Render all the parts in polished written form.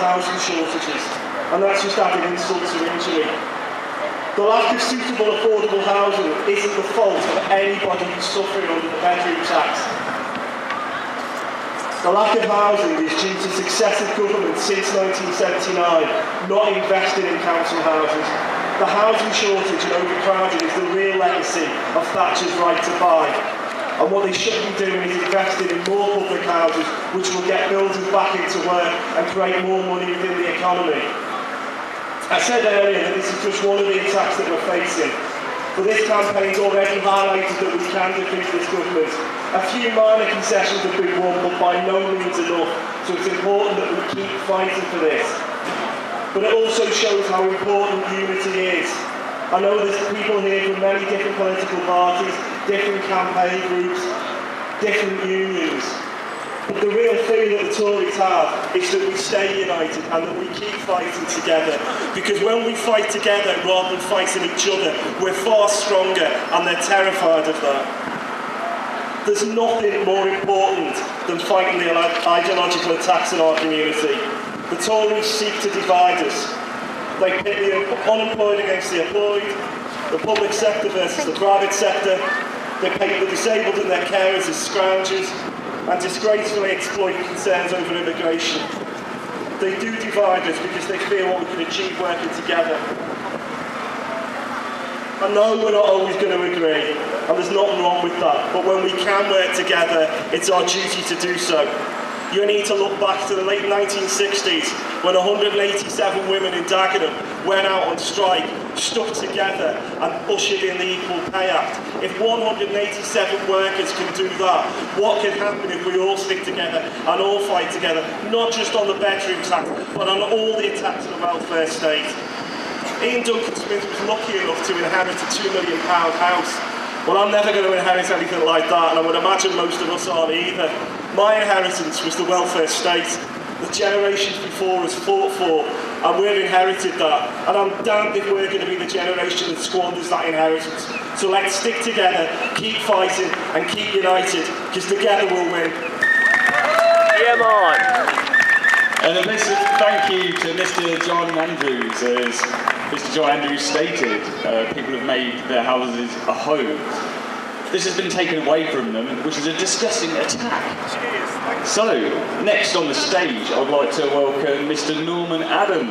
housing shortages, and that's just adding insult to injury. The lack of suitable affordable housing isn't the fault of anybody who's suffering under the bedroom tax. The lack of housing is due to successive governments since 1979 not investing in council houses. The housing shortage and overcrowding is the real legacy of Thatcher's right to buy. And what they should be doing is investing in more public houses, which will get builders back into work and create more money within the economy. I said earlier that this is just one of the attacks that we're facing, but this campaign's already highlighted that we can defeat this government. A few minor concessions have been won, but by no means enough, so it's important that we keep fighting for this. But it also shows how important unity is. I know there's people here from many different political parties, different campaign groups, different unions. But the real fear that the Tories have is that we stay united and that we keep fighting together. Because when we fight together rather than fighting each other, we're far stronger, and they're terrified of that. There's nothing more important than fighting the ideological attacks in our community. The Tories seek to divide us. They pit the unemployed against the employed, the public sector versus the private sector. They paint the disabled and their carers as scroungers and disgracefully exploit concerns over immigration. They do divide us because they fear what we can achieve working together. I know we're not always going to agree, and there's nothing wrong with that, but when we can work together, it's our duty to do so. You need to look back to the late 1960s when 187 women in Dagenham went out on strike, stuck together and ushered in the Equal Pay Act. If 187 workers can do that, what can happen if we all stick together and all fight together, not just on the bedroom tax, but on all the attacks on the welfare state? Ian Duncan Smith was lucky enough to inherit a £2 million house. Well, I'm never going to inherit anything like that, and I would imagine most of us aren't either. My inheritance was the welfare state. The generations before us fought for, and we've inherited that. And I'm damned if we're going to be the generation that squanders that inheritance. So let's stick together, keep fighting, and keep united, because together we'll win. Yeah, man. And a massive thank you to Mr. John Andrews. As Mr. John Andrews stated, people have made their houses a home. This has been taken away from them, which is a disgusting attack. So, next on the stage, I'd like to welcome Mr. Norman Adams.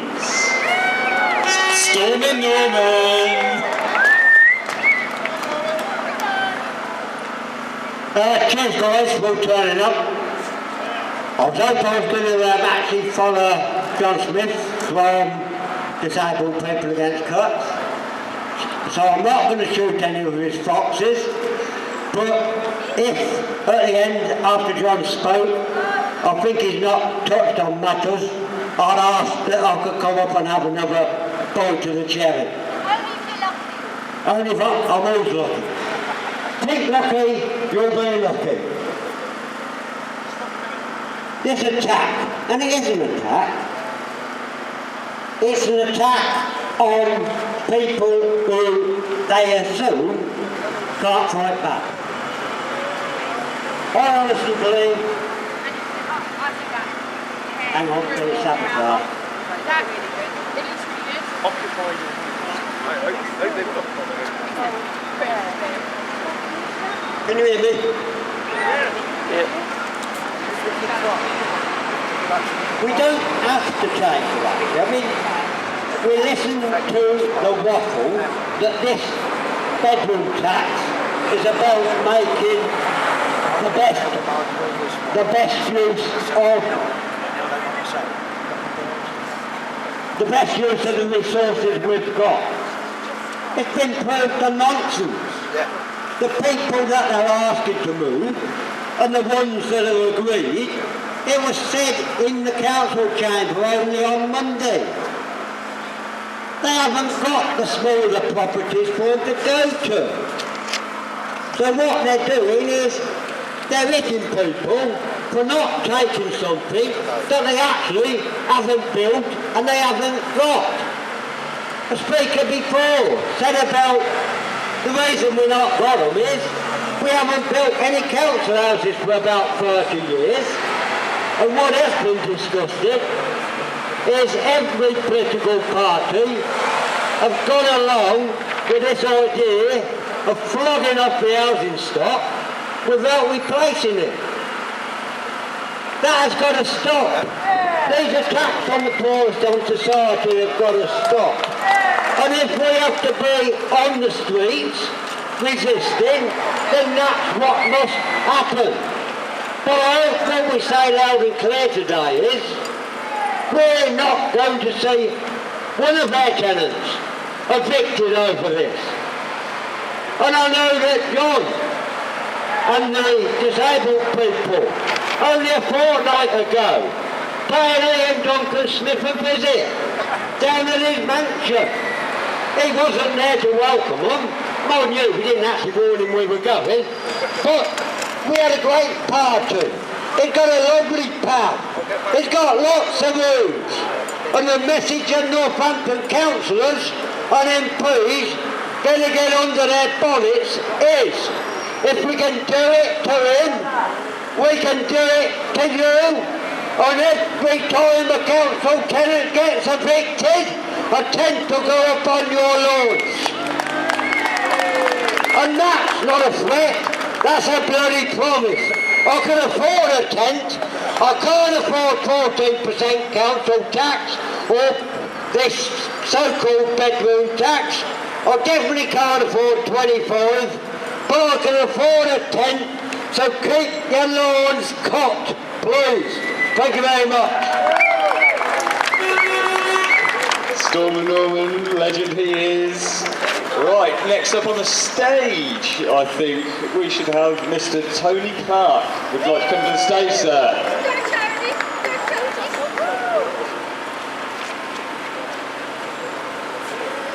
Stormin' Norman! Cheers guys for turning up. I was hoping I was going to actually follow John Smith from Disabled People Against Cuts. So I'm not going to shoot any of his foxes. But if, at the end, after John spoke, I think he's not touched on matters, I'd ask that I could come up and have another bite of the cherry. Only if I'm always lucky. Think lucky, you'll be lucky. This attack, and it is an attack, it's an attack on people who they assume can't fight back. I honestly believe, hang on, there's a sabotage. Can you hear me? Yeah. We don't have to change the way. I mean, we listen to the waffle that this bedroom tax is about making the best use of the resources we've got. It's been proved a nonsense. The people that they're asking to move and the ones that have agreed, it was said in the council chamber only on Monday. They haven't got the smaller properties for them to go to. So what they're doing is they're hitting people for not taking something that they actually haven't built and they haven't got. The speaker before said about the reason we're not got them is we haven't built any council houses for about 30 years, and what has been discussed is every political party have gone along with this idea of flogging off the housing stock without replacing it. That has got to stop. These attacks on the poorest on society have got to stop. And if we have to be on the streets resisting, then that's what must happen. But I hope what we say loud and clear today is we're not going to see one of our tenants evicted over this. And I know that John and the disabled people only a fortnight ago paid Ian Duncan Smith a visit down at his mansion. He wasn't there to welcome them. Mind you, we didn't actually warn him we were going, but we had a great party. It's got a lovely pub. It's got lots of rooms. And the message of Northampton councillors and MPs going to get under their bonnets is, if we can do it to him, we can do it to you. And every time a council tenant gets evicted, a tent will go up on your lawns. And that's not a threat, that's a bloody promise. I can afford a tent, I can't afford 14% council tax or this so-called bedroom tax. I definitely can't afford 25, but I can afford a tent, so keep your lawns cocked, please. Thank you very much. Stormer Norman, legend he is. Right, next up on the stage, I think we should have Mr. Tony Clark. Would you like to come to the stage, sir?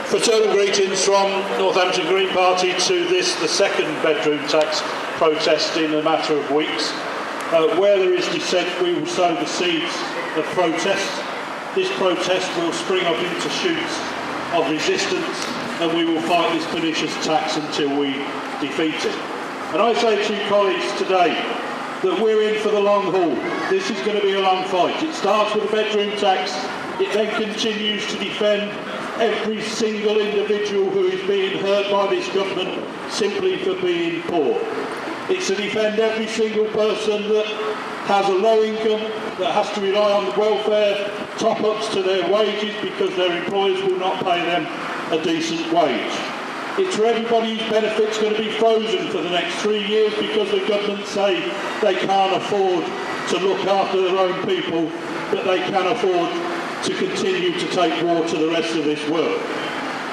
Fraternal greetings from Northampton Green Party to this, the second bedroom tax protest in a matter of weeks. Where there is dissent, we will sow the seeds of protest. This protest will spring up into shoots of resistance, and we will fight this pernicious tax until we defeat it. And I say to you colleagues today that we're in for the long haul. This is going to be a long fight. It starts with the bedroom tax, it then continues to defend every single individual who is being hurt by this government simply for being poor. It's to defend every single person that has a low income, that has to rely on the welfare top-ups to their wages because their employers will not pay them a decent wage. It's for everybody whose benefits going to be frozen for the next 3 years because the government say they can't afford to look after their own people, but they can afford to continue to take war to the rest of this world.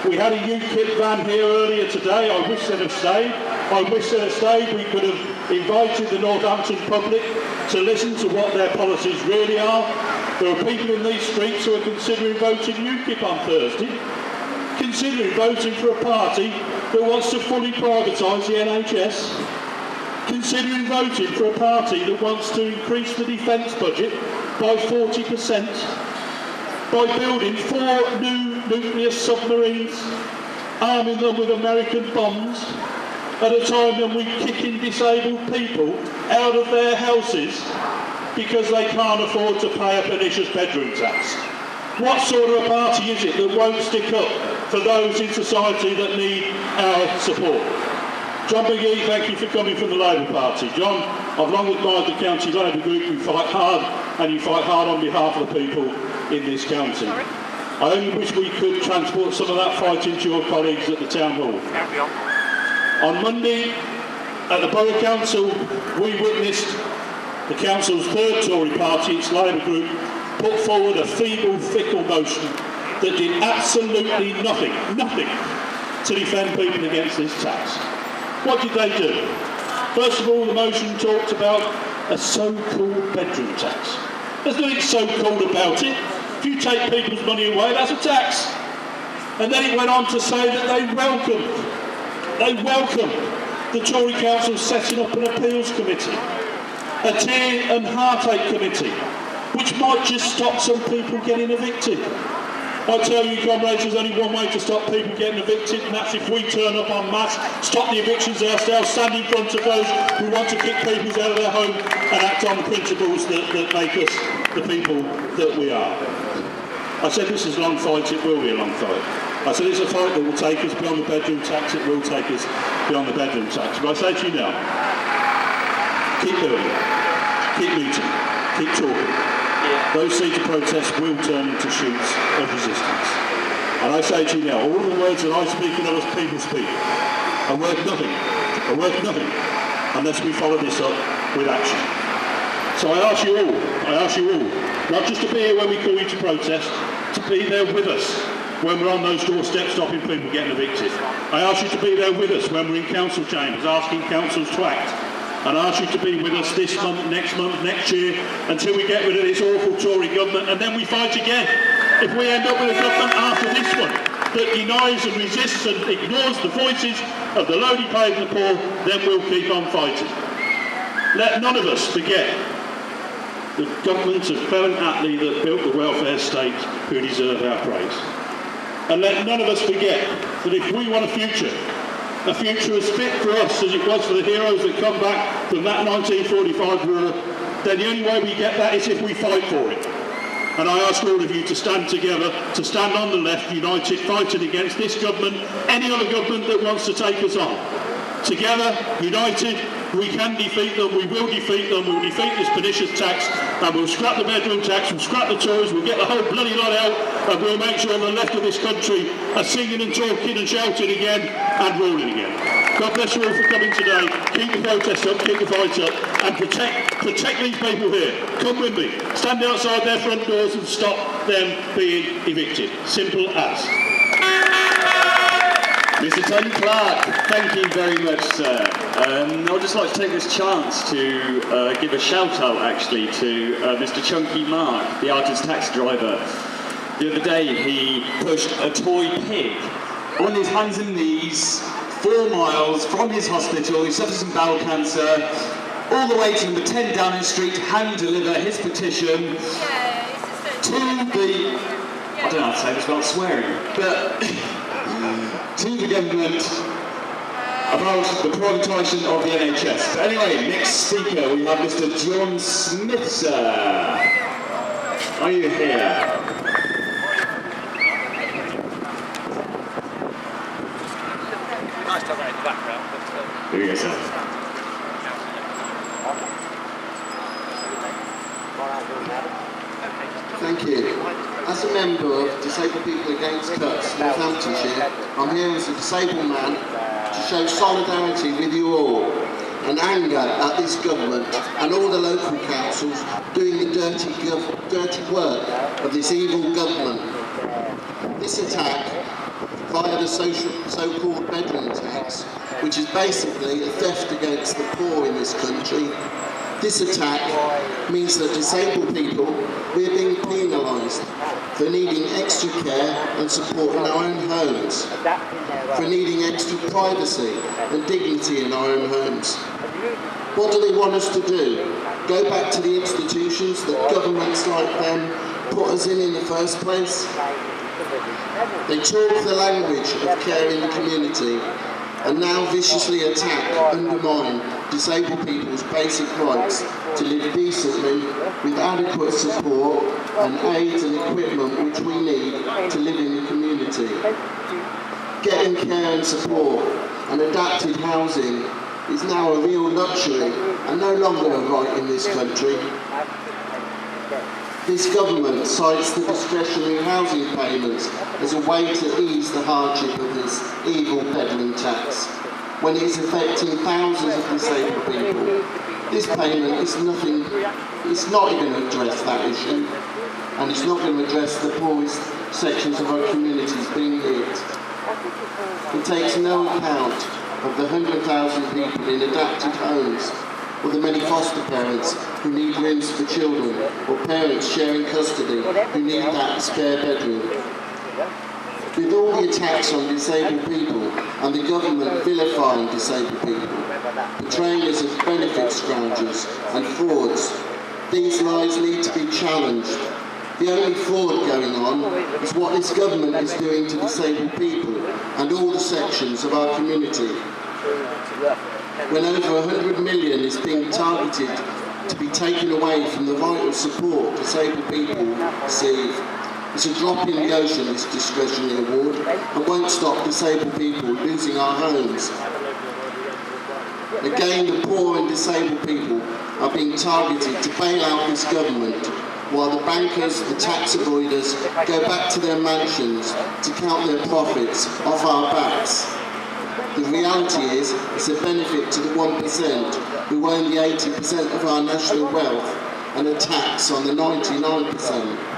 We had a UKIP van here earlier today. I wish they'd have stayed. I wish they'd have stayed. We could have invited the Northampton public to listen to what their policies really are. There are people in these streets who are considering voting UKIP on Thursday, considering voting for a party that wants to fully privatise the NHS, considering voting for a party that wants to increase the defence budget by 40%, by building 4 new nuclear submarines, arming them with American bombs, at a time when we're kicking disabled people out of their houses because they can't afford to pay a pernicious bedroom tax. What sort of a party is it that won't stick up for those in society that need our support? John McGee, thank you for coming from the Labour Party. John, I've long admired the county Labour group. You fight hard, and you fight hard on behalf of the people in this county. I only wish we could transport some of that fight into your colleagues at the Town Hall. On Monday, at the Borough Council, we witnessed the Council's third Tory party, its Labour group, put forward a feeble, fickle motion that did absolutely nothing to defend people against this tax. What did they do? First of all, the motion talked about a so-called bedroom tax. There's nothing so-called about it. If you take people's money away, that's a tax. And then it went on to say that they welcome the Tory Council setting up an appeals committee, a tear and heartache committee, which might just stop some people getting evicted. I tell you, comrades, there's only one way to stop people getting evicted, and that's if we turn up en masse, stop the evictions ourselves, stand in front of those who want to kick people out of their home, and act on the principles that make us the people that we are. said this is a long fight, it will be a long fight. I said it's a fight that will take us beyond the bedroom tax, it will take us beyond the bedroom tax. But I say to you now, keep doing it, keep meeting, keep talking. Those seeds of protest will turn into shoots of resistance. And I say to you now, all the words that I speak and other people speak are worth nothing, unless we follow this up with action. So I ask you all, not just to be here when we call you to protest, to be there with us when we're on those doorsteps stopping people getting evicted. I ask you to be there with us when we're in council chambers asking councils to act. And I ask you to be with us this month, next year, until we get rid of this awful Tory government, and then we fight again. If we end up with a government after this one that denies and resists and ignores the voices of the lowly paid and the poor, then we'll keep on fighting. Let none of us forget the governments of Felon Attlee that built the welfare state who deserve our praise. And let none of us forget that if we want a future as fit for us as it was for the heroes that come back from that 1945 war, then the only way we get that is if we fight for it. And I ask all of you to stand together, to stand on the left, united, fighting against this government, any other government that wants to take us on. Together, united, we can defeat them, we will defeat them, we'll defeat this pernicious tax, and we'll scrap the bedroom tax, we'll scrap the Tories, we'll get the whole bloody lot out, and we'll make sure the left of this country are singing and talking and shouting again, and rolling again. God bless you all for coming today. Keep the protest up, keep the fight up, and protect these people here. Come with me. Stand outside their front doors and stop them being evicted. Simple as. Mr. Tony Clark, thank you very much, sir. I'd just like to take this chance to give a shout out actually to Mr. Chunky Mark, the artist taxi driver. The other day he pushed a toy pig on his hands and knees 4 miles from his hospital. He suffers from bowel cancer, all the way to number 10 Downing Street, hand deliver his petition to the, I don't know how to say this without swearing, but to the government about the privatisation of the NHS. But anyway, next speaker we have Mr. John Smith, sir. Are you here? Nice to have that in the background, but Here you go, sir. Thank you. As a member of Disabled People Against Cuts, Northamptonshire, I'm here as a disabled man to show solidarity with you all and anger at this government and all the local councils doing the dirty work of this evil government. This attack via the so-called bedroom tax, which is basically a theft against the poor in this country. This attack means that disabled people, we're being penalised for needing extra care and support in our own homes, for needing extra privacy and dignity in our own homes. What do they want us to do? Go back to the institutions that governments like them put us in the first place? They talk the language of care in the community and now viciously attack, undermine disabled people's basic rights to live decently with adequate support and aids and equipment which we need to live in the community. Getting care and support and adapted housing is now a real luxury and no longer a right in this country. This government cites the discretionary housing payments as a way to ease the hardship of this evil bedroom tax, when it is affecting thousands of disabled people. This payment is nothing, it's not going to address that issue, and it's not going to address the poorest sections of our communities being hit. It takes no account of the 100,000 people in adapted homes, or the many foster parents who need rooms for children, or parents sharing custody who need that spare bedroom. With all the attacks on disabled people and the government vilifying disabled people, portraying us as benefit scroungers and frauds, these lies need to be challenged. The only fraud going on is what this government is doing to disabled people and all the sections of our community. When over 100 million is being targeted to be taken away from the vital support disabled people receive, It's a drop in the ocean, this discretionary award, and won't stop disabled people losing our homes. Again, the poor and disabled people are being targeted to bail out this government, while the bankers, the tax avoiders, go back to their mansions to count their profits off our backs. The reality is, it's a benefit to the 1% who own the 80% of our national wealth and a tax on the 99%.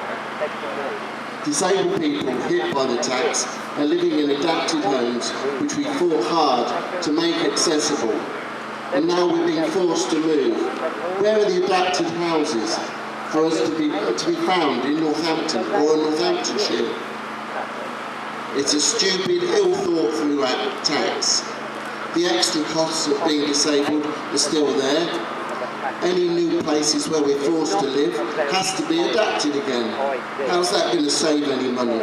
Disabled people hit by the tax are living in adapted homes which we fought hard to make accessible. And now we're being forced to move. Where are the adapted houses for us to be found in Northampton or in Northamptonshire? It's a stupid, ill thought through tax. The extra costs of being disabled are still there. Any new places where we're forced to live has to be adapted again. How's that going to save any money?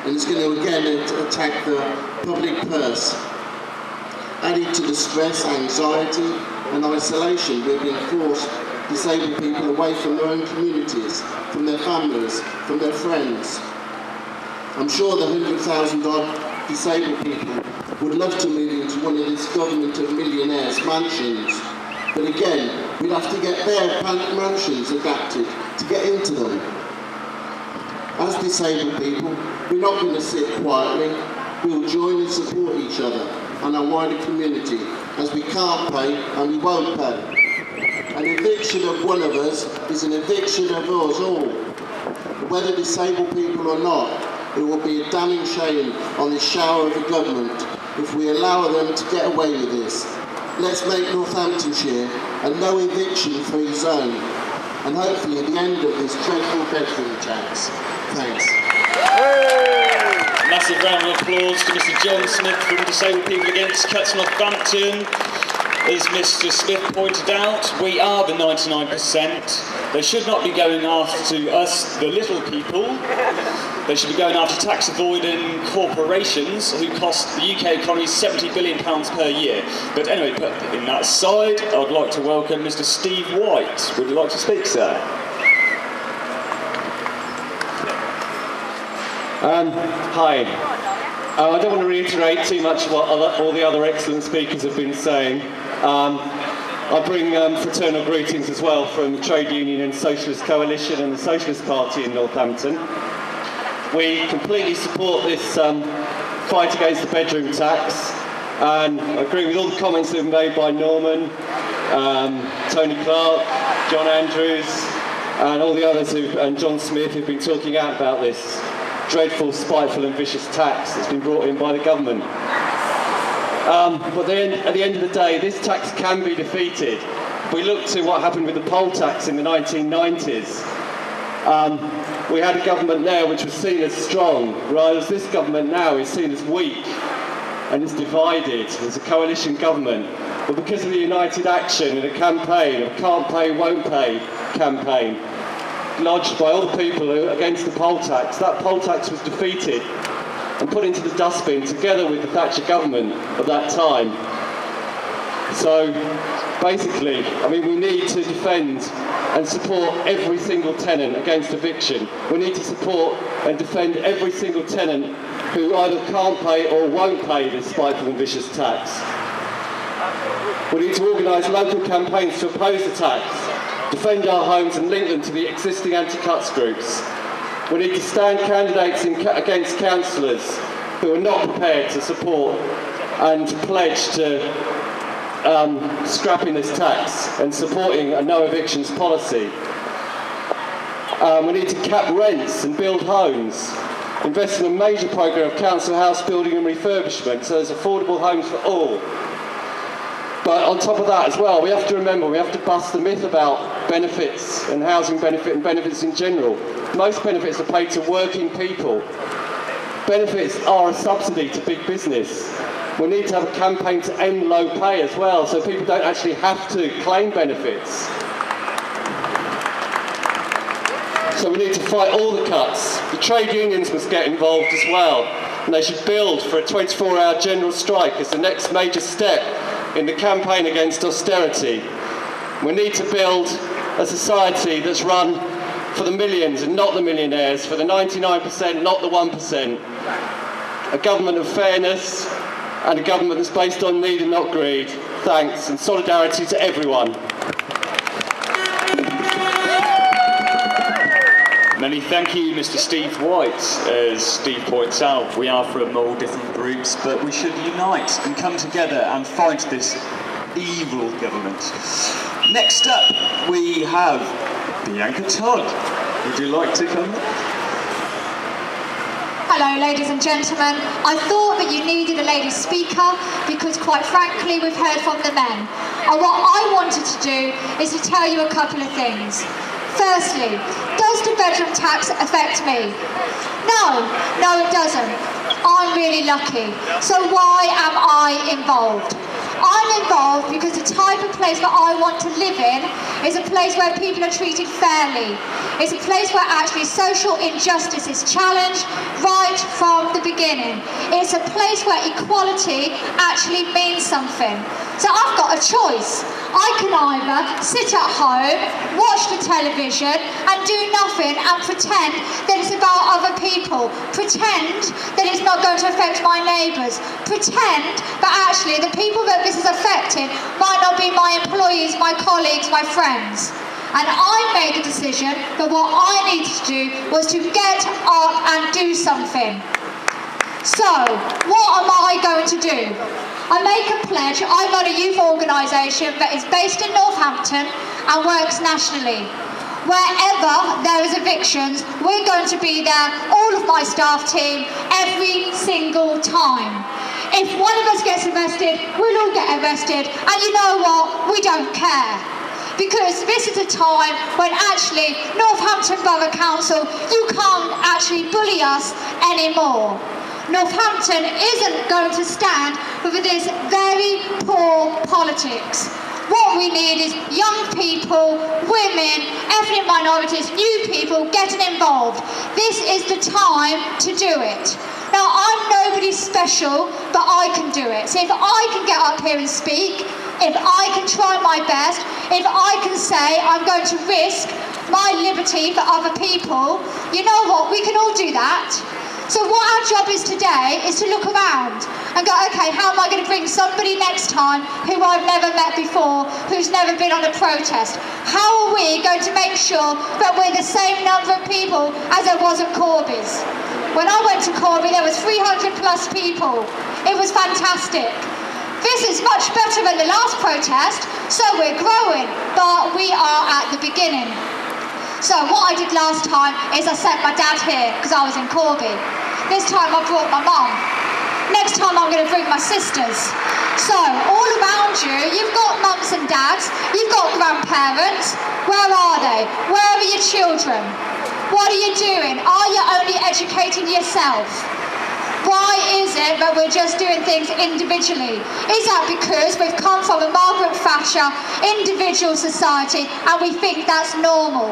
And it's going to again attack the public purse. Added to the stress, anxiety and isolation, we're being forced disabled people away from their own communities, from their families, from their friends. I'm sure the 100,000 odd disabled people would love to move into one of this government of millionaires' mansions. But again, we'd have to get their mansions adapted to get into them. As disabled people, we're not going to sit quietly. We'll join and support each other and our wider community, as we can't pay and we won't pay. An eviction of one of us is an eviction of us all. Whether disabled people or not, it will be a damning shame on this shower of a government if we allow them to get away with this. Let's make Northamptonshire a no eviction free zone, and hopefully at the end of this dreadful bedroom tax. Thanks. Massive round of applause to Mr. John Smith from Disabled People Against Cuts Northampton. As Mr. Smith pointed out, we are the 99%. They should not be going after us, the little people. They should be going after tax-avoiding corporations who cost the UK economy £70 billion per year. But anyway, putting that aside, I'd like to welcome Mr. Steve White. Would you like to speak, sir? Hi. I don't want to reiterate too much what all the other excellent speakers have been saying. I bring fraternal greetings as well from the Trade Union and Socialist Coalition and the Socialist Party in Northampton. We completely support this fight against the bedroom tax, and I agree with all the comments that have been made by Norman, Tony Clark, John Andrews, and all the others and John Smith who've been talking out about this dreadful, spiteful and vicious tax that's been brought in by the government. But then, at the end of the day, this tax can be defeated. If we look to what happened with the poll tax in the 1990s, we had a government there which was seen as strong, whereas this government now is seen as weak and is divided. It's a coalition government. But because of the united action in a campaign, a can't pay, won't pay campaign, lodged by all the people who against the poll tax, that poll tax was defeated and put into the dustbin together with the Thatcher government at that time. So basically, I mean, we need to defend and support every single tenant against eviction. We need to support and defend every single tenant who either can't pay or won't pay this spiteful and vicious tax. We need to organise local campaigns to oppose the tax, defend our homes and link them to the existing anti-cuts groups. We need to stand candidates against councillors who are not prepared to support and pledge to scrapping this tax and supporting a no evictions policy. We need to cap rents and build homes, invest in a major programme of council house building and refurbishment so there's affordable homes for all. But on top of that as well, we have to remember, we have to bust the myth about benefits and housing benefit and benefits in general. Most benefits are paid to working people. Benefits are a subsidy to big business. We need to have a campaign to end low pay as well, so people don't actually have to claim benefits. So we need to fight all the cuts. The trade unions must get involved as well, and they should build for a 24-hour general strike as the next major step in the campaign against austerity. We need to build a society that's run for the millions and not the millionaires, for the 99%, not the 1%. A government of fairness and a government that's based on need and not greed. Thanks, and solidarity to everyone. Many thank you, Mr. Steve White. As Steve points out, we are from all different groups, but we should unite and come together and fight this evil government. Next up, we have Bianca Todd. Would you like to come? Hello, ladies and gentlemen. I thought that you needed a lady speaker because, quite frankly, we've heard from the men. And what I wanted to do is to tell you a couple of things. Firstly, does the bedroom tax affect me? No, it doesn't. I'm really lucky. So why am I involved? I'm involved because the type of place that I want to live in is a place where people are treated fairly. It's a place where actually social injustice is challenged right from the beginning. It's a place where equality actually means something. So I've got a choice. I can either sit at home, watch the television and do nothing and pretend that it's about other people, pretend that it's not going to affect my neighbours, pretend that actually the people that this is affecting might not be my employees, my colleagues, my friends. And I made the decision that what I needed to do was to get up and do something. So, what am I going to do? I make a pledge. I run a youth organisation that is based in Northampton and works nationally. Wherever there is evictions, we're going to be there, all of my staff team, every single time. If one of us gets arrested, we'll all get arrested, and you know what? We don't care. Because this is a time when actually Northampton Borough Council, you can't actually bully us anymore. Northampton isn't going to stand with this very poor politics. What we need is young people, women, ethnic minorities, new people getting involved. This is the time to do it. Now, I'm nobody special, but I can do it. So if I can get up here and speak, if I can try my best, if I can say I'm going to risk my liberty for other people, you know what, we can all do that. So what our job is today is to look around and go, okay, how am I going to bring somebody next time who I've never met before, who's never been on a protest? How are we going to make sure that we're the same number of people as there was at Corby's? When I went to Corby, there was 300 plus people. It was fantastic. This is much better than the last protest, so we're growing, but we are at the beginning. So what I did last time is I sent my dad here because I was in Corby. This time I brought my mum. Next time I'm going to bring my sisters. So all around you, you've got mums and dads, you've got grandparents. Where are they? Where are your children? What are you doing? Are you only educating yourself? Why is it that we're just doing things individually? Is that because we've come from a Margaret Thatcher individual society and we think that's normal?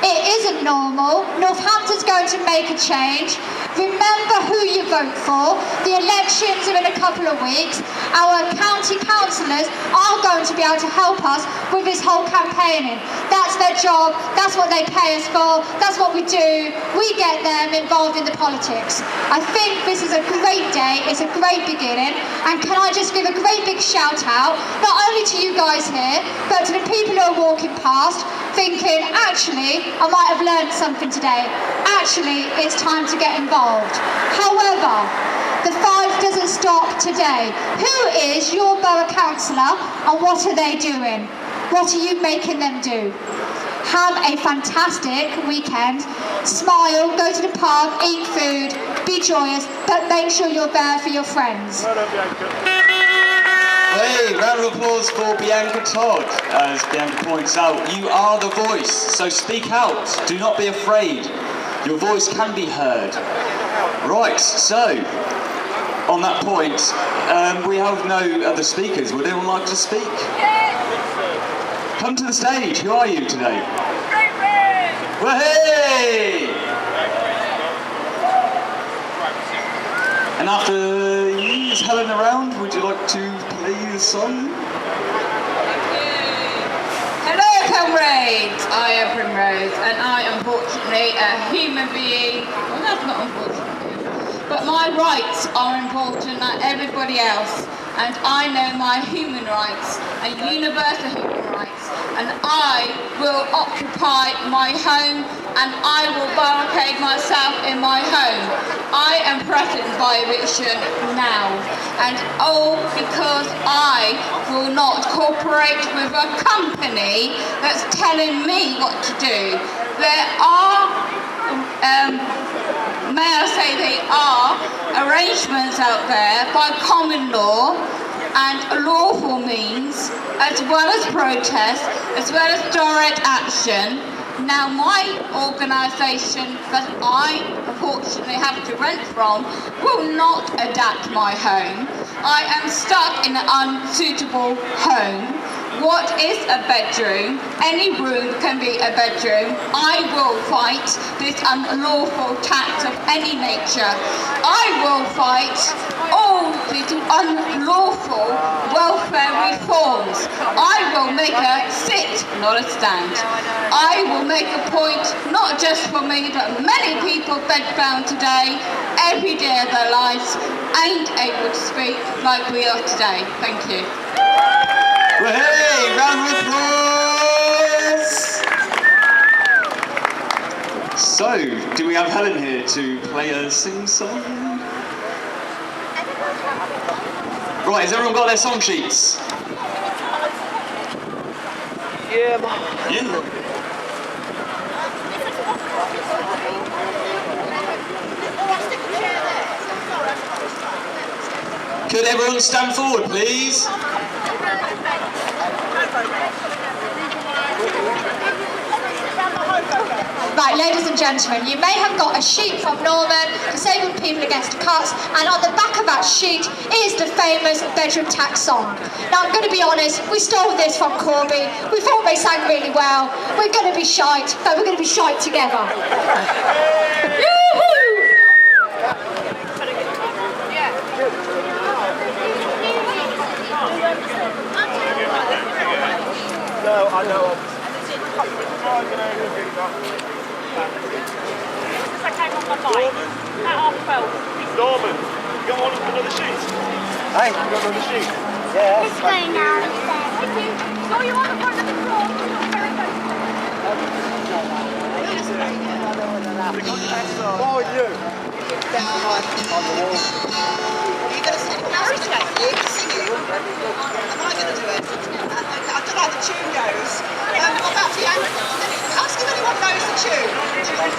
It isn't normal. Northampton's going to make a change. Remember who you vote for. The elections are in a couple of weeks. Our county councillors are going to be able to help us with this whole campaigning. That's their job. That's what they pay us for. That's what we do. We get them involved in the politics. I think this is a great day. It's a great beginning. And can I just give a great big shout out, not only to you guys here, but to the people who are walking past, thinking, actually, I might have learned something today. Actually, it's time to get involved. However, the fight doesn't stop today. Who is your borough councillor and what are they doing? What are you making them do? Have a fantastic weekend. Smile, go to the park, eat food, be joyous, but make sure you're there for your friends. Hey, round of applause for Bianca Todd. As Bianca points out, you are the voice, so speak out. Do not be afraid. Your voice can be heard. Right, so, on that point, we have no other speakers. Would anyone like to speak? Come to the stage. Who are you today? Well, hey! And after years hurling around, would you like to play the song? Hello, comrades. Comrades, I am Primrose, and I am unfortunately a human being. Well, that's not unfortunately, but my rights are important like everybody else, and I know my human rights and universal human rights, and I will occupy my home, and I will barricade myself in my home. I am threatened by eviction now, and all because I will not cooperate with a company that's telling me what to do. There are, may I say they are, arrangements out there by common law and lawful means, as well as protest, as well as direct action. Now my organisation that I unfortunately have to rent from will not adapt my home. I am stuck in an unsuitable home. What is a bedroom? Any room can be a bedroom. I will fight this unlawful tax of any nature. I will fight all these unlawful welfare reforms. I will make a sit, not a stand. I will make a point, not just for me, but many people bedbound today, every day of their lives, ain't able to speak like we are today. Thank you. Well, hey, round of applause! So, do we have Helen here to play a sing-song? Right, has everyone got their song sheets? Yeah, man. Yeah. Could everyone stand forward, please? Right, ladies and gentlemen, you may have got a sheet from Norman, Disabled People Against Cuts, and on the back of that sheet is the famous bedroom tax song. Now, I'm going to be honest, we stole this from Corby. We thought they sang really well. We're going to be shite, but we're going to be shite together. Yoo-hoo! No, I know. Norman, you got one another sheet? Hey, you got another sheet? Yeah. It's going now. So you want to front of the floor? Oh, you. Down on the wall. Are you going to sing now? Yeah, singing. Am I going to do it? I don't know how the tune goes. What about Fiona? Ask if anyone knows the tune. Okay.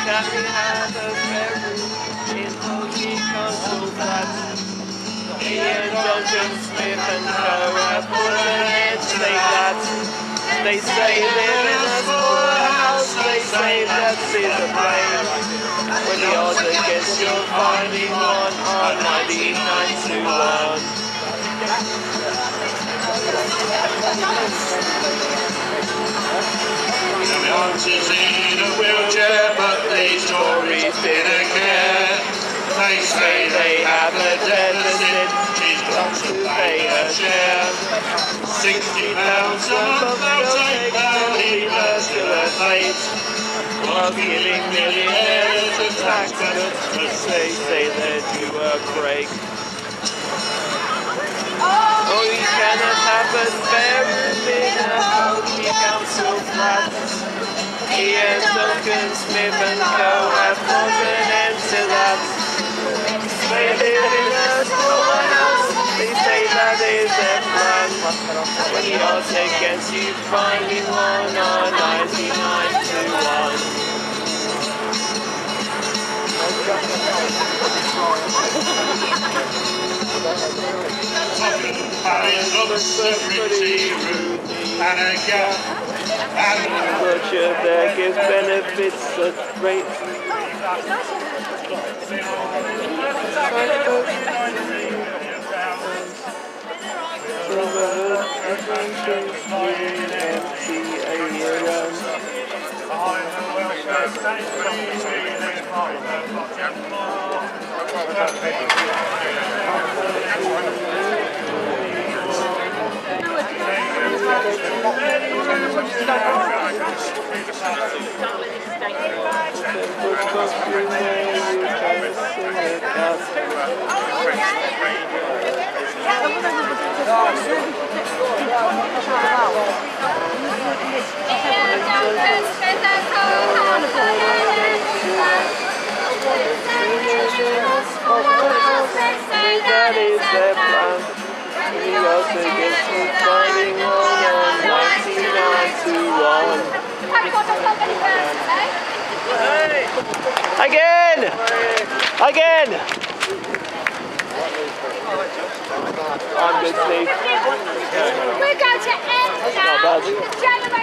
Gary had a bedroom in Holy Council Flats. He and Duncan Smith and Co. have put an end to that. They say live in a small house, they say that is a blame. When the odds against you, finding one on 9921. The aunt is in a wheelchair, but the stories didn't care. They say they have a deficit, she's got to pay her share. £60 a month they'll take her, leave her till her fate. While giving millionaires a tax cut, but they say they're due a break. Oh, you cannot have a spare room in a Holy Council flat. He and Duncan Smith and Co. have put an end to that. They live in a small house, they say that is their plan. When the odds against you, finding one on 9921. Harry's lobster pretty rude and a gap and a butcher there gives benefits at rates. That is their plan. We also get to fighting on 1991. Again! Again! I'm good, Steve. We're going to end now. Gentlemen,